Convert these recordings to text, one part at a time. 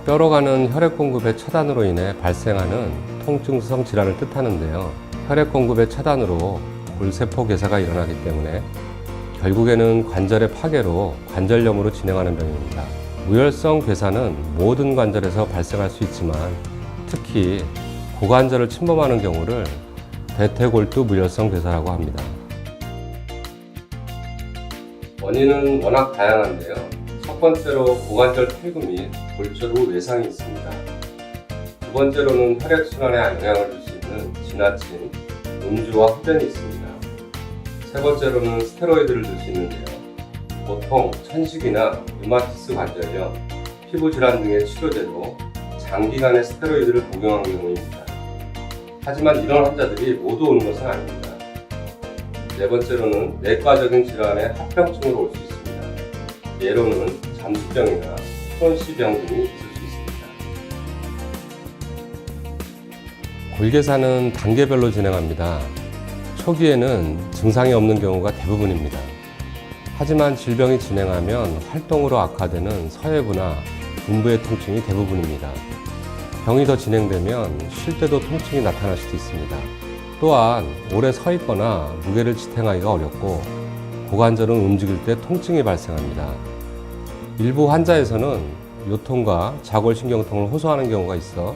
뼈로 가는 혈액 공급의 차단으로 인해 발생하는 통증성 질환을 뜻하는데요. 혈액 공급의 차단으로 골세포 괴사가 일어나기 때문에 결국에는 관절의 파괴로 관절염으로 진행하는 병입니다. 무혈성 괴사는 모든 관절에서 발생할 수 있지만 특히 고관절을 침범하는 경우를 대퇴골두 무혈성 괴사라고 합니다. 원인은 워낙 다양한데요. 첫 번째로 고관절 탈구 및 골절 후 외상이 있습니다. 두 번째로는 혈액순환에 영향을 줄 수 있는 지나친 음주와 흡연이 있습니다. 세 번째로는 스테로이드를 줄 수 있는데요. 보통 천식이나 류마티스 관절염, 피부질환 등의 치료제로 장기간의 스테로이드를 복용한 경우입니다. 하지만 이런 환자들이 모두 오는 것은 아닙니다. 네 번째로는 내과적인 질환의 합병증으로 올 수 있습니다. 예로는 잠수병이나 크론시병 등이 있을 수 있습니다. 골괴사는 단계별로 진행합니다. 초기에는 증상이 없는 경우가 대부분입니다. 하지만 질병이 진행하면 활동으로 악화되는 서해부나 분부의 통증이 대부분입니다. 병이 더 진행되면 쉴 때도 통증이 나타날 수도 있습니다. 또한 오래 서 있거나 무게를 지탱하기가 어렵고 고관절은 움직일 때 통증이 발생합니다. 일부 환자에서는 요통과 자골신경통을 호소하는 경우가 있어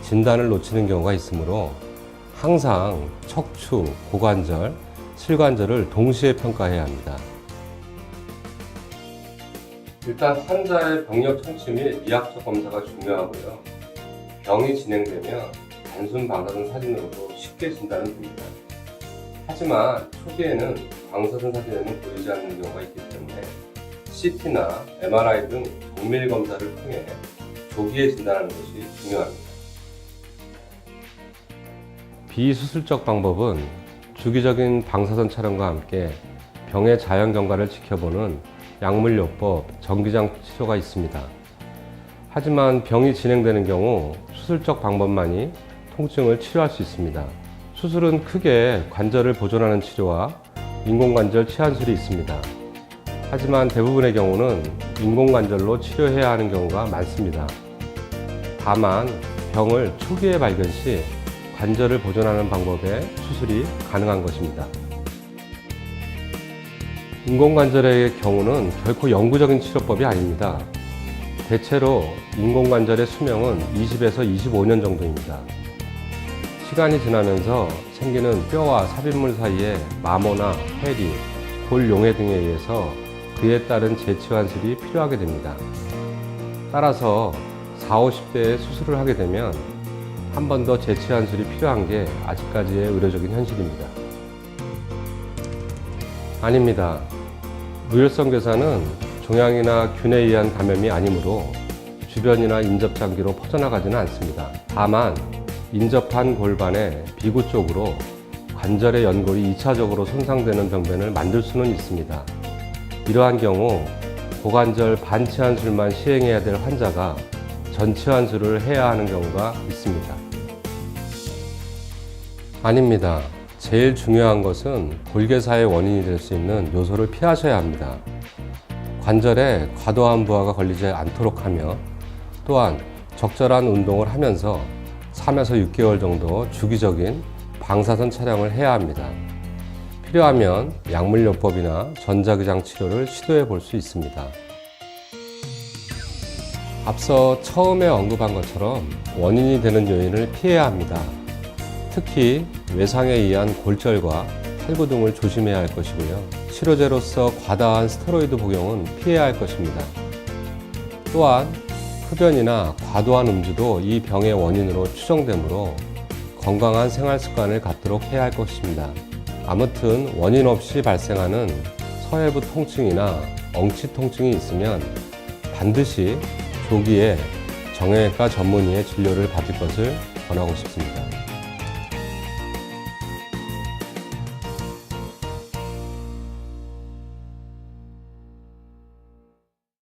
진단을 놓치는 경우가 있으므로 항상 척추, 고관절, 칠관절을 동시에 평가해야 합니다. 일단 환자의 병력 청취 및 미학적 검사가 중요하고요. 병이 진행되면 단순 방사선 사진으로도 쉽게 진단은 됩니다. 하지만 초기에는 방사선 사진에는 보이지 않는 경우가 있기 때문에 CT나 MRI 등 정밀 검사를 통해 조기에 진단하는 것이 중요합니다. 비수술적 방법은 주기적인 방사선 촬영과 함께 병의 자연 경과를 지켜보는 약물요법, 전기장 치료가 있습니다. 하지만 병이 진행되는 경우 수술적 방법만이 통증을 치료할 수 있습니다. 수술은 크게 관절을 보존하는 치료와 인공관절 치환술이 있습니다. 하지만 대부분의 경우는 인공관절로 치료해야 하는 경우가 많습니다. 다만 병을 초기에 발견 시 관절을 보존하는 방법의 수술이 가능한 것입니다. 인공관절의 경우는 결코 영구적인 치료법이 아닙니다. 대체로 인공관절의 수명은 20에서 25년 정도입니다. 시간이 지나면서 생기는 뼈와 삽입물 사이에 마모나 해리, 골용해 등에 의해서 그에 따른 재치환술이 필요하게 됩니다. 따라서 40, 50대에 수술을 하게 되면 한 번 더 재치환술이 필요한 게 아직까지의 의료적인 현실입니다. 아닙니다. 무혈성 괴사는 종양이나 균에 의한 감염이 아니므로 주변이나 인접장기로 퍼져나가지는 않습니다. 다만 인접한 골반의 비구 쪽으로 관절의 연골이 2차적으로 손상되는 병변을 만들 수는 있습니다. 이러한 경우 고관절 반치환술만 시행해야 될 환자가 전치환술을 해야 하는 경우가 있습니다. 아닙니다. 제일 중요한 것은 골괴사의 원인이 될 수 있는 요소를 피하셔야 합니다. 관절에 과도한 부하가 걸리지 않도록 하며 또한 적절한 운동을 하면서 3에서 6개월 정도 주기적인 방사선 촬영을 해야 합니다. 필요하면 약물요법이나 전자기장 치료를 시도해 볼 수 있습니다. 앞서 처음에 언급한 것처럼 원인이 되는 요인을 피해야 합니다. 특히 외상에 의한 골절과 탈구 등을 조심해야 할 것이고요. 치료제로서 과다한 스테로이드 복용은 피해야 할 것입니다. 또한 흡연이나 과도한 음주도 이 병의 원인으로 추정되므로 건강한 생활 습관을 갖도록 해야 할 것입니다. 아무튼 원인 없이 발생하는 서해부 통증이나 엉치 통증이 있으면 반드시 조기에 정형외과 전문의의 진료를 받을 것을 권하고 싶습니다.